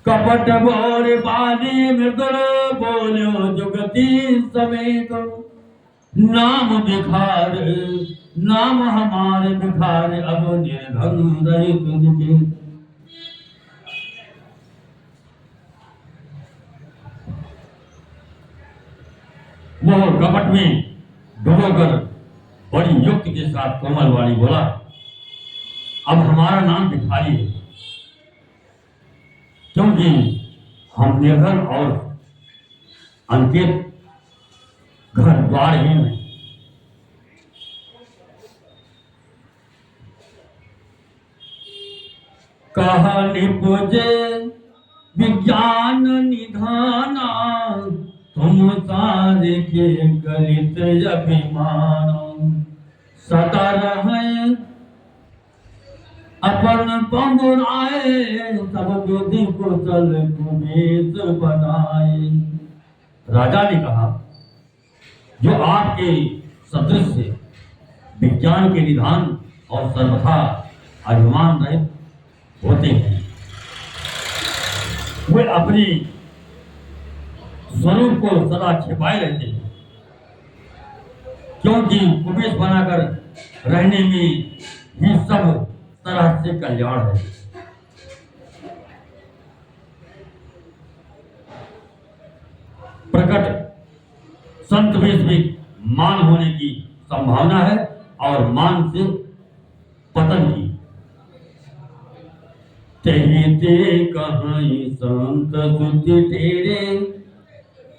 कपट बोर बानी मृदुल बोलो जुगती समेत नाम भिखार नाम हमारे भिखार अब निर्धन रहित निकेत। वो कपट में डूबोकर बड़ी युक्ति के साथ कोमल वाली बोला, अब हमारा नाम भिखारी है, क्योंकि हम निर्धन और अनकेत घर द्वारहीन हैं। कहा निपुजे विज्ञान निधाना तुम सारे के गलित अभिमान सदा रहे अपन पंगुराए सब विधि को चल कुबेर बनाए। राजा ने कहा, जो आपके सदृश से विज्ञान के निधान और सर्वथा अभिमान रहित होते हैं, वे अपनी स्वरूप को सदा छिपाए रहते हैं, क्योंकि कुबेर बनाकर रहने में ही सब तरह से कल्याण है। प्रकट संत वेश में मान होने की संभावना है और मान से पतन की। कहते कहीं संत सुति तेरे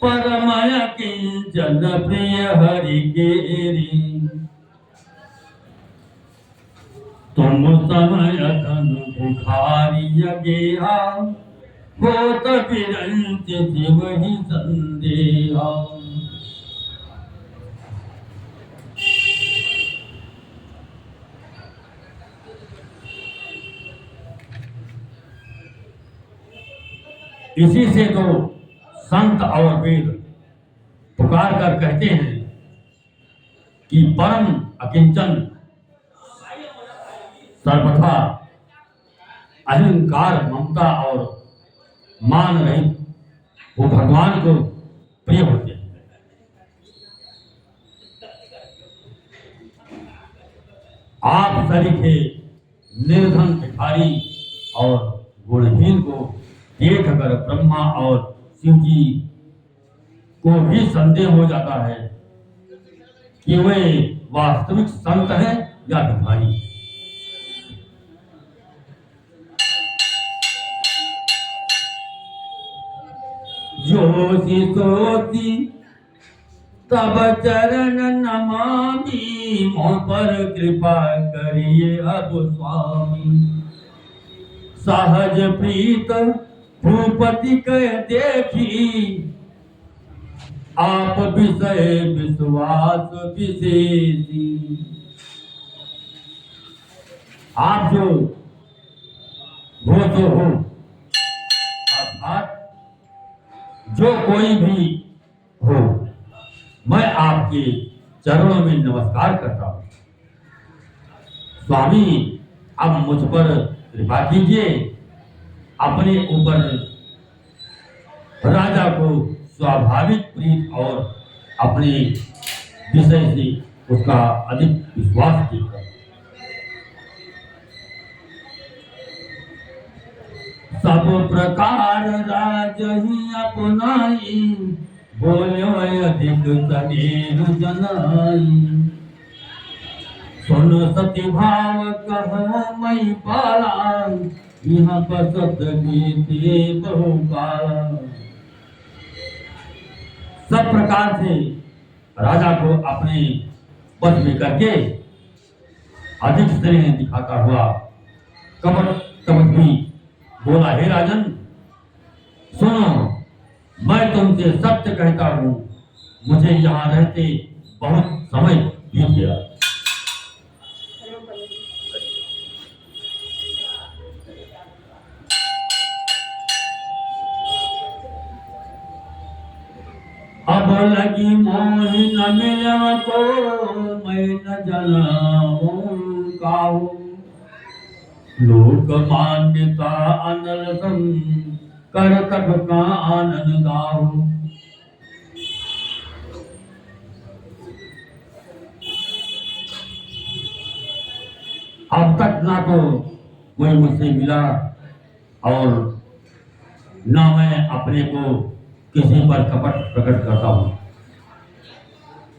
परमय किंचन प्रिय हरि केरी तुम समय धन भिखारी गेहा होत बिरंच शिव ही संदेहा। इसी से तो संत और वेद पुकार कर कहते हैं कि परम अकिंचन सर्वथा अहंकार ममता और मान रहित वो भगवान को प्रिय होते हैं। आप सरीखे निर्धन भिखारी और गुणहीन को देख कर ब्रह्मा और शिव जी को भी संदेह हो जाता है कि वे वास्तविक संत हैं या भिखारी। जोशी सोती तब चरण नमामि मोह पर कृपा करिए अब स्वामी। सहज प्रीत भूपति कह देखी आप विषय विश्वास विशेषी। आप जो हो अर्थात जो कोई भी हो, मैं आपके चरणों में नमस्कार करता हूं। स्वामी अब मुझ पर कृपा कीजिए, अपने ऊपर राजा को स्वाभाविक प्रीत और अपने विषय से उसका अधिक विश्वास कीजिए। सब प्रकार राज ही अपनाई बोलो अधिक शरीर जनाई। सुन सती भाव कहो मई पाला यहाँ पर सत गीते बहुकाला। सब प्रकार से राजा को अपने वश में करके अधिक स्नेह दिखाता हुआ कपट भी बोला, हे राजन सुनो, मैं तुमसे सत्य कहता हूं, मुझे यहाँ रहते बहुत समय बीत गया। अब लगी मोह न मिला को मैं न जनाऊं काहू, लोक मान्यता अनलसम कर तब का आनंद गाहू। अब तक ना तो कोई मुझसे मिला और ना मैं अपने को किसी पर कपट प्रकट करता हूं,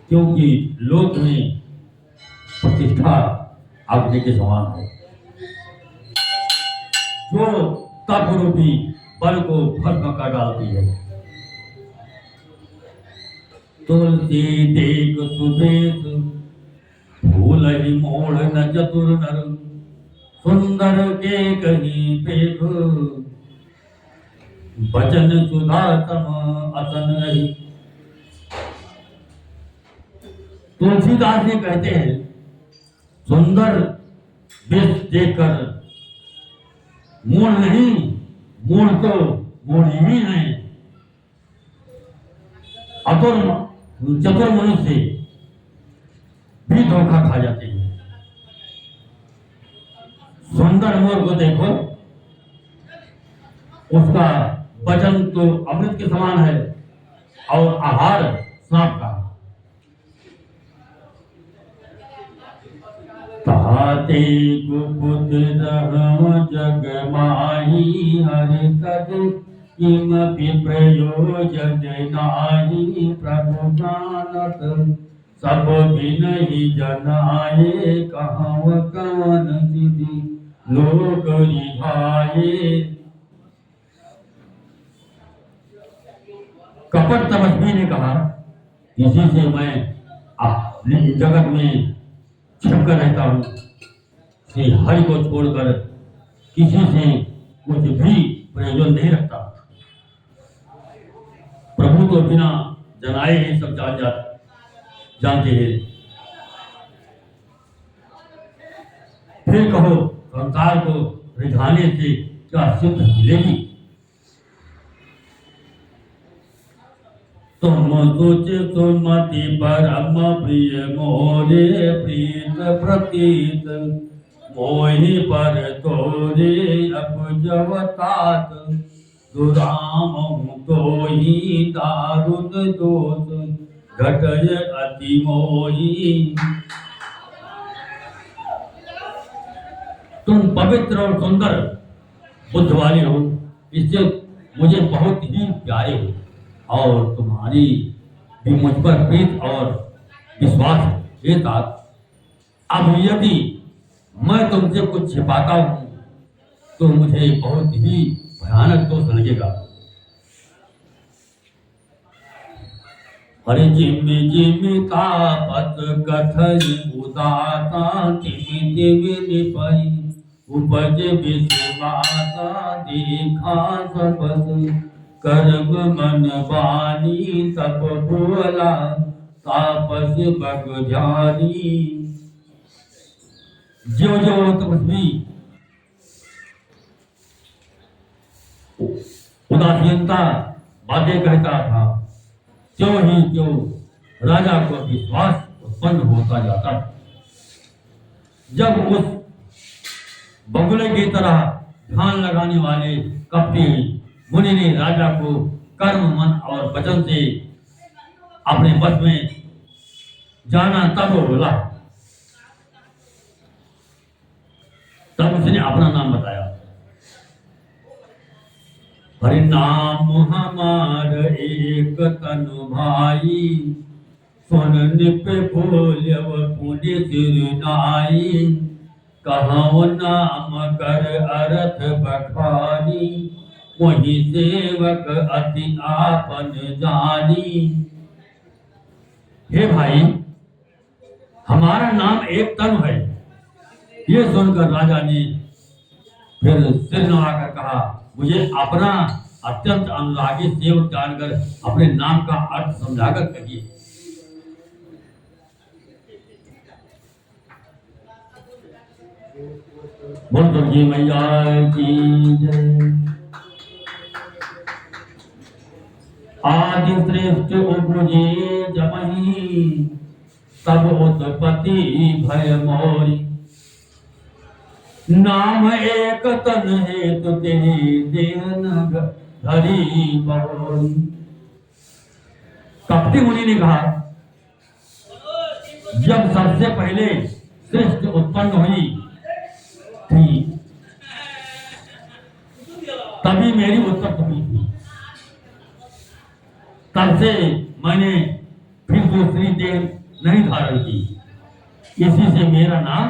क्योंकि लोक में प्रतिष्ठा अग्नि के समान है, जो तप रूपी बल को भस्म कर डालती है। तुलसी देख सुबेश भूल ही मोड़ न चतुर नर, सुंदर के कहीं पेख बचन सुधा सम असन रही। तुलसीदास जी कहते हैं, सुंदर वेश देखकर मूढ़ नहीं, मूढ़ तो मूढ़ ही है, चतुर मनुष्य भी धोखा खा जाते हैं। सुंदर मोर को देखो, उसका वजन तो अमृत के समान है और आहार सांप का। ताते कुपुत रहम जग माही, हरि तज किमपि प्रयोजन नाही। प्रभु जानत सब बिनहि जनाए, कहव कवन सिद्धि लोक रिझाए। कपट तपस्वी ने कहा, इसी से मैं अपने जगत में छिपकर रहता हूं, श्री हरि को छोड़कर किसी से कुछ भी प्रयोजन नहीं रखता। प्रभु तो बिना जनाए ही सब जानते हैं। फिर कहो, संसार को रिझाने से क्या सिद्ध मिलेगी? तुम सोच सुमति परम प्रिय मोरे, प्रीत प्रतीत मोहि पर तोरे। अपजवतात दुराम तो ही दारुण दोष, घटय अति मोही। तुम पवित्र और सुंदर बुद्ध वाले हो, इससे मुझे बहुत ही प्यारे हो, और तुम्हारी भी मुझ पर प्रीत और विश्वास है। ये तात, अब यदि मैं तुमसे कुछ छिपाता हूं तो मुझे बहुत ही भयानक दोष लगेगा। हरि जिमि जिमि तापत कथय उदाता, तिमि तिमि निपहि उपज विश्वासा। देखा सबस कर्म मन बानी, तप बोला तापस बग ध्यानी। जो जो तपस्वी उदासीनता बातें कहता था, त्यों ही त्यों राजा को विश्वास उत्पन्न होता जाता। जब उस बगुले की तरह ध्यान लगाने वाले कपटी मुनि ने राजा को कर्म मन और वचन से अपने वश में जाना, तब वो बोला, तब उसने अपना नाम बताया। हरि नाम हमार एक तनु भाई, सुन निप बोल्यव पुनि सिर नाई। कहव नाम कर अर्थ बखानी, वही सेवक अति आपन जानी। हे भाई, हमारा नाम एक तनु है। ये सुनकर राजा ने फिर सिर नवाकर कहा, मुझे अपना अत्यंत अनुरागी सेवक जानकर अपने नाम का अर्थ समझाकर कहिए। बोल दुर्गी मैया की जय। आदि श्रेष्ठ उपजे जमही, तब उत्पत्ति भय मोरी। नाम एक तन हेतु तेरी देन धरी बहोरी। कपटी मुनि ने कहा, जब सबसे पहले सृष्टि उत्पन्न हुई थी तभी मेरी उत्पत्ति हुई थी। तब से मैंने फिर दूसरी देह नहीं धारण की। इसी से मेरा नाम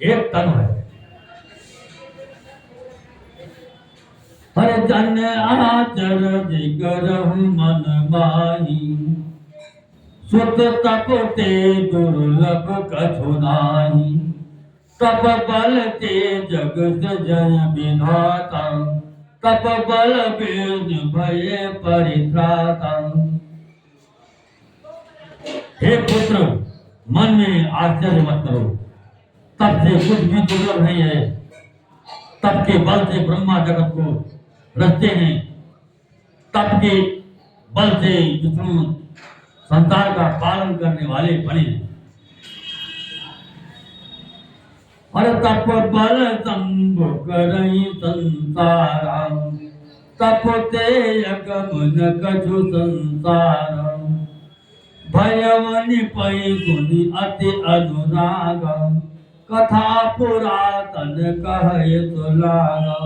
एक तन है। हर जन आचरज करहु मन माही। सुत तप ते दुर्लभ कछु नाही। तप बल ते जग जय विधाता। तप बल बीज भय परित्राता। हे पुत्र, मन में आश्चर्य मत करो। तप से कुछ भी दुर्लभ नहीं है। तप के बल से ब्रह्मा जगत को रचते हैं। तप के बल से विष्णु संसार का पालन करने वाले बने। अरे तप बल संभ करई संसारा। तप ते अगमन कछु संसारा। भयवनि पै गुनि अति अनुराग। कथा पुरातन कहे सुलागा।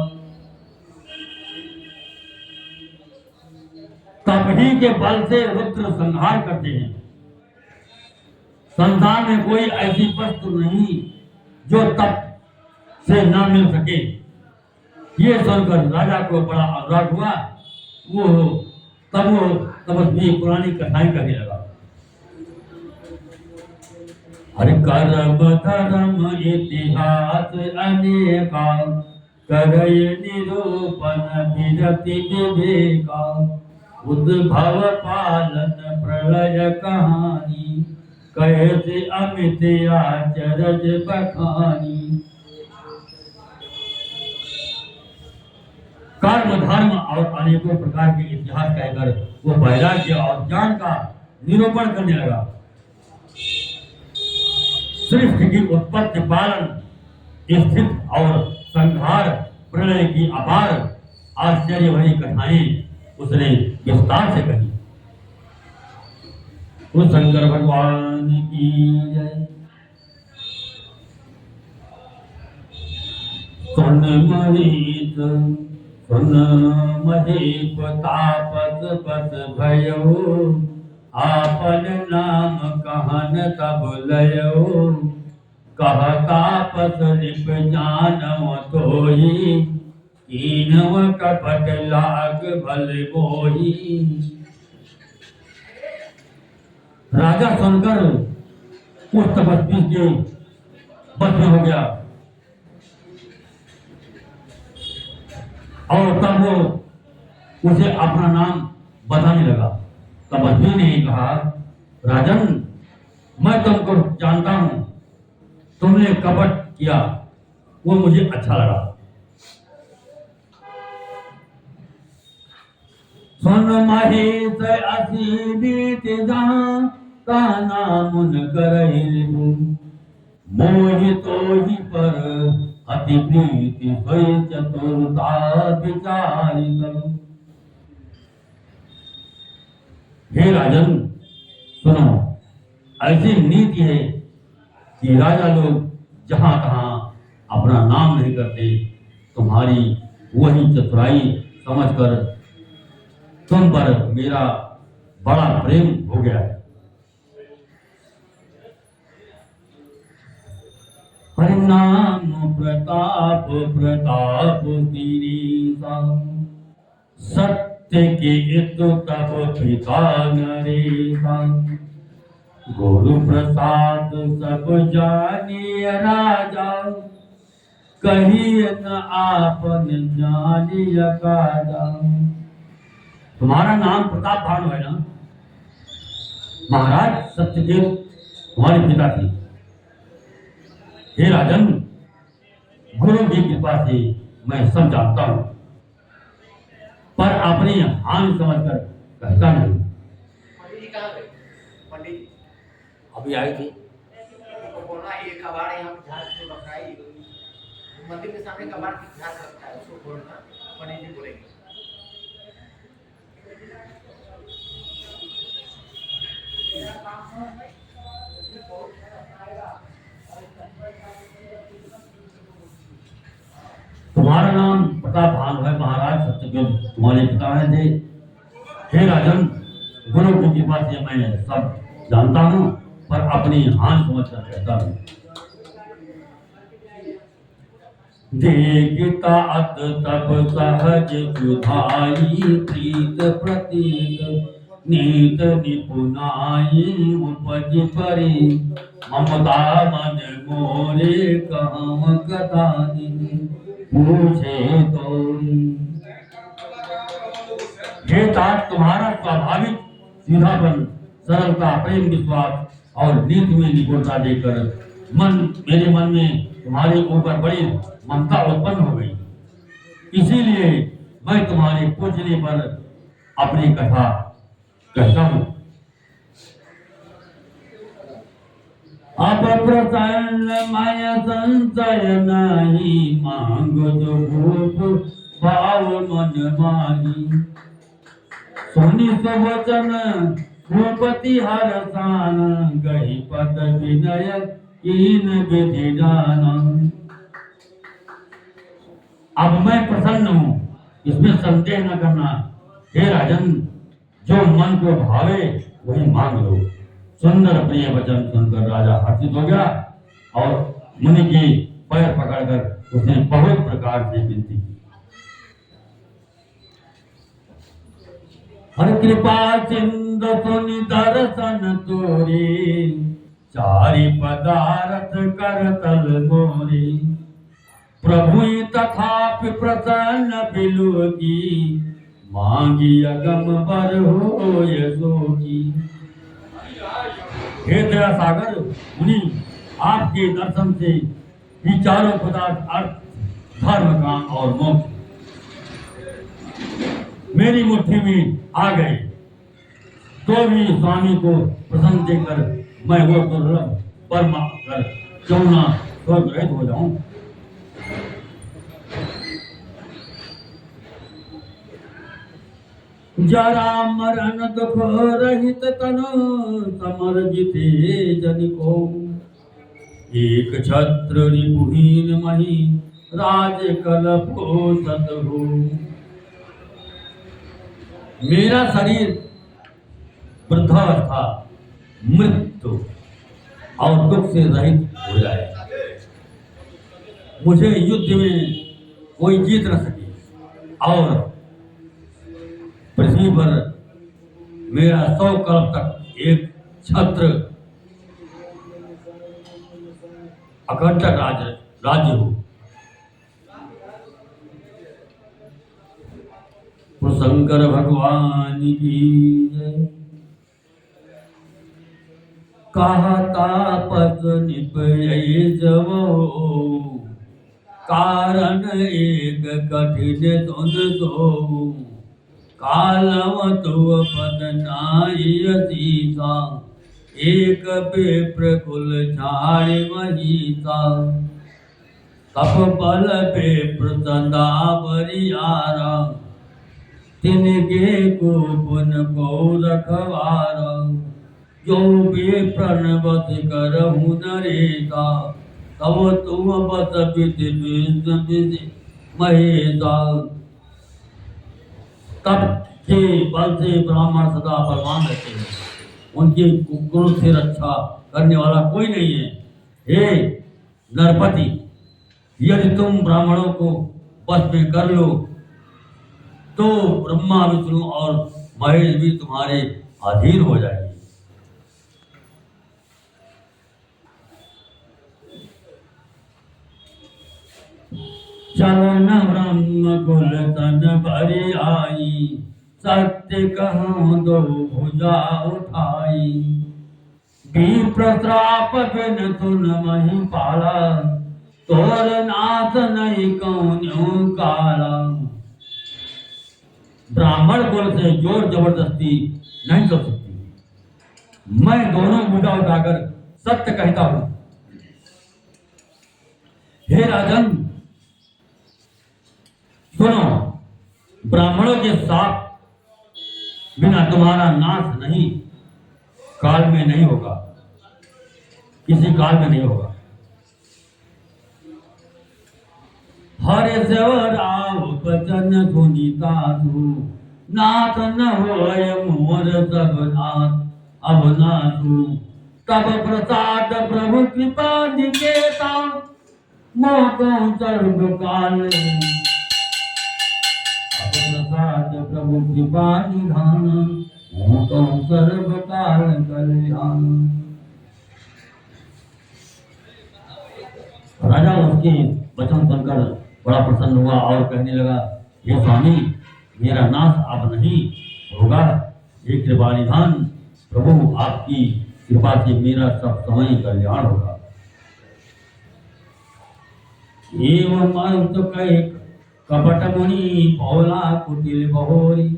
तप ही के बल से रुद्र संहार करते हैं। संसार में कोई ऐसी वस्तु नहीं जो तप से न मिल सके। ये सुनकर राजा को बड़ा अनुराग हुआ। वो तपस्वी पुरानी कथाएं कहने लगा। हर कर्म धर्म इतिहास अनेका। करय निरूपण विरति विवेका। उद्भव पालन प्रलय कहानी। कैसे अमित आचरज बखानी। कर्म धर्म और अनेकों प्रकार के इतिहास कहकर वो वैराग्य और ज्ञान का निरूपण करने लगा। सृष्टि की उत्पत्ति पालन स्थित और संहार प्रलय की अपार आश्चर्य भरी कथाएं उसने विस्तार से कही। उस शंकर भगवान की जय। सुन महीत सुन महीप तापस बस भयो। आपन नाम कहन तब लयो। कह तापस लिप जानव तोही। कीनव कपट लाग भल मोही। राजा सुनकर उस तपस्वी के बस में हो गया और तब वो उसे अपना नाम बताने लगा। तपस्वी ने कहा, राजन, मैं तुमको जानता हूं। तुमने कपट किया, वो मुझे अच्छा लगा। सुन महेश असी बीत जान। का नामुन करहि मोहि तोहि पर अति प्रीति सोई चतुरता विचारि करूं। हे राजन, सुनो, ऐसी नीति है कि राजा लोग जहां तहां अपना नाम नहीं करते। तुम्हारी वही चतुराई समझकर तुम पर मेरा बड़ा प्रेम हो गया है। हरिनाम प्रताप प्रताप दीनीसा। सत्य के इतु तप पिता नरेसा। गुरु प्रसाद सब जानिय राजा। कहिए न आपन जानिय काजा। तुम्हारा नाम प्रताप भानु है ना? महाराज सत्यदेव तुम्हारे पिता थे। हे राजन, गुरु की कृपा से मैं सब जानता हूं, पर अपनी हानि समझकर कहता नहीं। पंडित जी कहाँ गए? पंडित जी अभी आए थे। ये कबाड़ यहाँ पे ध्यान क्यों रखा है? मंदिर के सामने कबाड़ की ध्यान रखता है, उसको खोलना पंडित जी बोलेंगे। तुम्हारा नाम प्रताप भानु है महाराज, सत्यव्रत तुम्हारे पिता है थे। हे राजन, गुरु की कृपा से मैं सब जानता हूँ, पर अपनी हान समझकर कहता हूँ। देखता अत तब सहज सुधाई, प्रीत प्रतीत नीत निपुनाई, उपज परि ममता मन मोरे, कहम कदानि पूछे तोरी। हे तात, तुम्हारा स्वाभाविक सीधापन, सरलता, प्रेम, विश्वास और नीति में निपुणता देकर मेरे मन में तुम्हारे ऊपर बड़ी ममता उत्पन्न हो गई। इसीलिए मैं तुम्हारे पूछने पर अपनी कथा कहता हूँ। अब प्रसन्न मय संचय नहीं, मांगो जो भूप भाव मन माही। सुनि सुवचन भूपति हरसान, गही पद विनय कीन विधि जाना। अब मैं प्रसन्न हूँ, इसमें संदेह न करना। हे राजन, जो मन को भावे वही मांग लो। सुंदर प्रिय वचन सुनकर राजा हर्षित हो गया और मुनि के पैर पकड़कर उसने बहुत प्रकार से विनती की। हर कृपा सिंधु सुनि दर्शन तोरी, चारि पदारथ कर तल मोरी। प्रभु तथापि प्रसन्न बिलु की, मांगी अगम बर होय जोगी। हे दया सागर मुनि, आपके दर्शन से ही चारों पदार्थ अर्थ, धर्म, काम और मोक्ष मेरी मुट्ठी में आ गए। तो भी स्वामी को प्रसन्न देकर मैं वो दुर्लभ पर कर क्यों ना स्वर्ग रहित हो जाऊं। जरा मरण दुख रहित तन, समर जिते जन को। एक छत्र रिपुहीन मही, राज कल पोषत हो। मेरा शरीर वृद्धावस्था, मृत्यु और दुख से रहित हो जाए। मुझे युद्ध में कोई जीत न सके और पृथ्वी पर मेरा 100 कल्प तक एक छत्र अखंड राज्य हो। शंकर भगवान की जय। कहा तापस निपय जवो, कारण एक कठिन सुन सो। कालव तुव पद नाई सीता, एक विप्र कुल झाड़ महीता। तप बल विप्र सदा बरियारा, तिनके को पुन को रखवारा। जो विप्र बस करहु नरेता, तब तुम बस विधि महेता। तब के बल से ब्राह्मण सदा बलवान रहते हैं, उनके क्रोध से रक्षा करने वाला कोई नहीं है। हे नरपति, यदि तुम ब्राह्मणों को वश में कर लो तो ब्रह्मा, विष्णु और महेश भी तुम्हारे अधीन हो जाएंगे। चलन ब्रह्म कुल तन भरी आई, सत्य कहूँ दो भुजा उठाई। विप्र श्राप बिन सुन मही पाला, तोर नाथ नहीं कौन्यू काला। ब्राह्मण कुल से जोर जबरदस्ती नहीं कर सकती। मैं दोनों भुजा उठाकर सत्य कहता हूँ। हे राजन, सुनो, ब्राह्मणों के साथ बिना तुम्हारा नाश नहीं, काल में नहीं होगा, किसी काल में नहीं होगा। हरे सेवराव बचन सुनीता तू, नाथ न होय मोर सब नाथ अब नाथू। तब प्रसाद प्रभु कृपा निकेता, मोको सर्व काल। अब प्रसाद प्रभु कृपा निधान, मोको सर्व काल कल्याण। राजा उसके वचन सुनकर बड़ा प्रसन्न हुआ और कहने लगा, हे स्वामी, मेरा नाश अब नहीं होगा। हे कृपा निधान प्रभु, आपकी कृपा से मेरा सब समय कल्याण होगा। एवं तो कहे कपट मुनि भोला कुटिल बहोरी,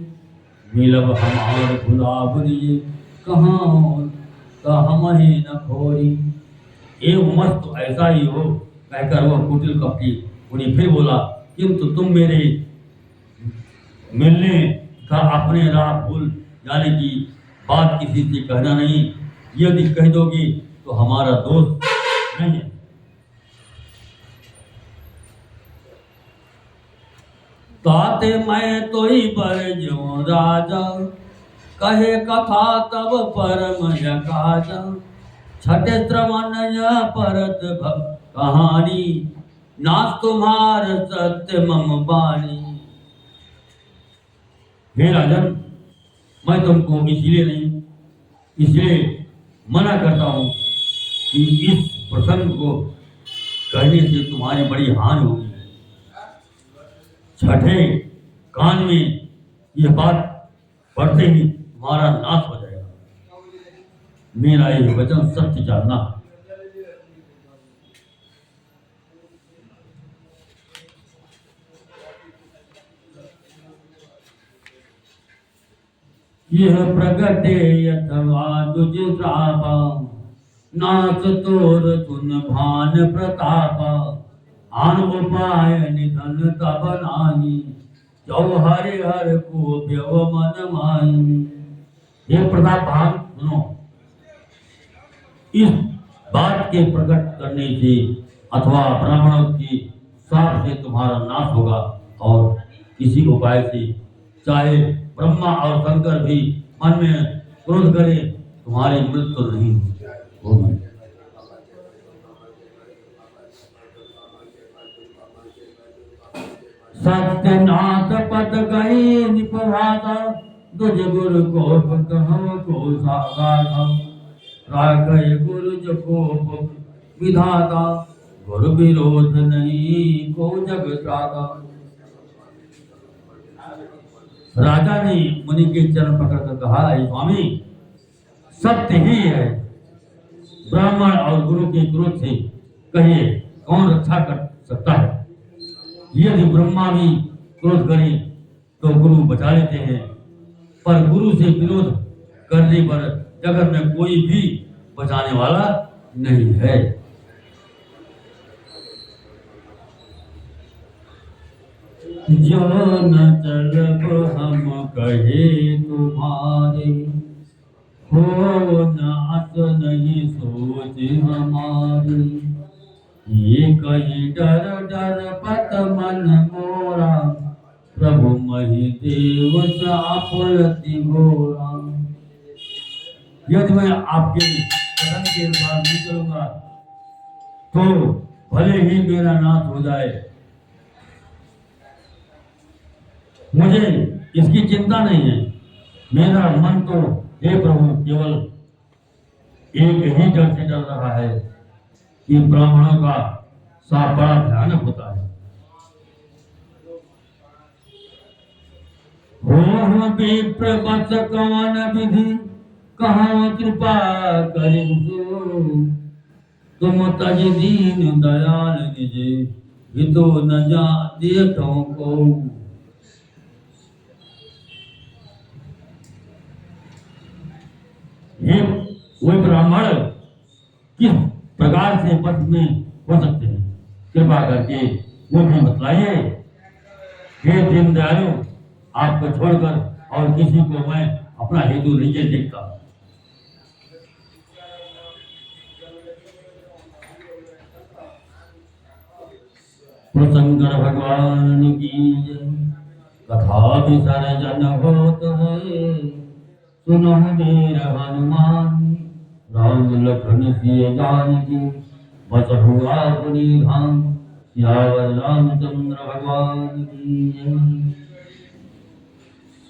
मिलब हमार गुलाब दिए कहाँ तो हम न खोरी। एवं मस्त ऐसा ही हो, कहकर वह कुटिल कपटी मुनि फिर बोला, किंतु तुम मेरे मिलने का अपने राह भूल जाने की बात किसी से कहना नहीं। यदि कह दोगे तो हमारा दोष नहीं है। ताते मैं तो ही पर जो राजा, कहे कथा तब परम यकाजा। छठे श्रवण यह परत कहानी, नाथ तुम्हार सत्य मम बानी। हे राजन, मैं तुमको इसलिए मना करता हूं कि इस प्रसंग को कहने से तुम्हारी बड़ी हानि होगी। छठे कान में यह बात पढ़ते ही तुम्हारा नाश हो जाएगा। मेरा ये वचन सत्य जानना। यह प्रगटे अथवा तुझ श्रापा, नाच तोर सुन भान प्रताप। आन उपाय निधन तब नाही, जो हरि हर को व्यव मन माही। ये प्रताप भान सुनो, इस बात के प्रकट करने से अथवा ब्राह्मणों की श्राप से तुम्हारा नाश होगा, और इसी उपाय से चाहे ब्रह्मा और शंकर भी मन में क्रोध करे, तुम्हारी मृत्यु नहीं होगी। सत्यनाथ पद गई निपभाता, तुझ गुरु को को सागाता। राखय गुरु जो कोप विधाता, गुरु विरोध नहीं को जग त्राता। राजा ने मुनि के चरण पकड़कर कहा, स्वामी, सत्य ही है। ब्राह्मण और गुरु के क्रोध से कहिए कौन रक्षा कर सकता है। यदि ब्रह्मा भी क्रोध करें तो गुरु बचा लेते हैं, पर गुरु से विरोध करने पर जगत में कोई भी बचाने वाला नहीं है। जो न चलब हम कहे तुम्हारे, हो न अस नहीं सोच हमारी। ये कहीं डर डर पत मन मोरा, प्रभु मही देव सापति घोरा। यदि मैं आपके कदम के बाद नहीं चलूंगा तो भले ही मेरा नाश हो जाए, मुझे इसकी चिंता नहीं है। मेरा मन तो हे प्रभु केवल एक ही डर से डर रहा है कि ब्राह्मणों का साप बड़ा भयानक होता है। हो विप्र बस कवन विधि, कहाँ कृपा करिंसु। तुम तज दीन दयाल निजे, हितो न जा देखो को। वे ब्राह्मण किस प्रकार से पथ में हो सकते हैं? कृपा करके वो भी बतलाइए। हे दीनदयालु, आपको छोड़कर और किसी को मैं अपना हेतु नहीं देखता। शंकर भगवान की जय। कथा विसर्जन होत है, सुनो वीर हनुमान, राम लखन सिय जानकी, बस हुआ पुनि धाम, सियावर रामचंद्र भगवान की जय।